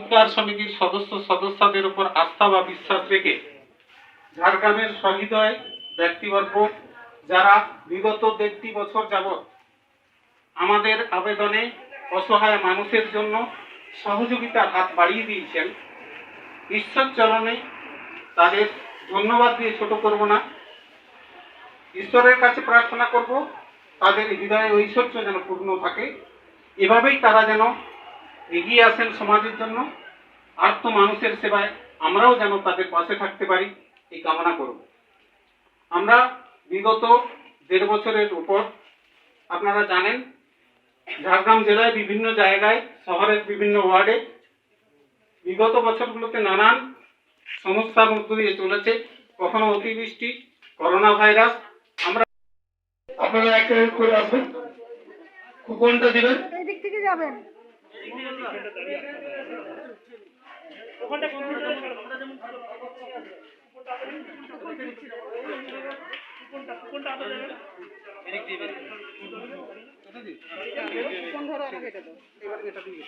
মানবাধিকার সমিতির সদস্যদের উপর আস্থা বা বিশ্বাস রেখে ঝাড়গ্রামের সহৃদয় ব্যক্তিবর্গ যারা বিগত 1.5 বছর যাবৎ আমাদের আবেদনে অসহায় মানুষের জন্য সহযোগিতার হাত বাড়িয়ে দিয়েছেন, ঈশ্বর চরণে তাদের ধন্যবাদ দিয়ে ছোট করব না। ঈশ্বরের কাছে প্রার্থনা করব তাদের হৃদয়ে ঐশ্বর্য যেন পূর্ণ থাকে, এভাবেই তারা যেন এগিয়ে আসেন সমাজের জন্য। আর্ত মানুষের সেবায় আমরাও যেন তাদের পাশে থাকতে পারি, এই কামনা করব। আমরা বিগত 1.5 বছরের উপর আপনারা জানেন ঝাড়গ্রাম জেলায় বিভিন্ন জায়গায়, শহরের বিভিন্ন ওয়ার্ডে বিগত বছরগুলোতে নানান সমস্যার মধ্য দিয়ে চলেছে। কখনো অতিবৃষ্টি, করোনা ভাইরাস। আমরা আপনারা এক এক করে আসবেন, কুপনটা দিবেন, এই দিক থেকে যাবেন। কুপন ধরে আমাকে এটা দাও, এবার এটা দিয়ে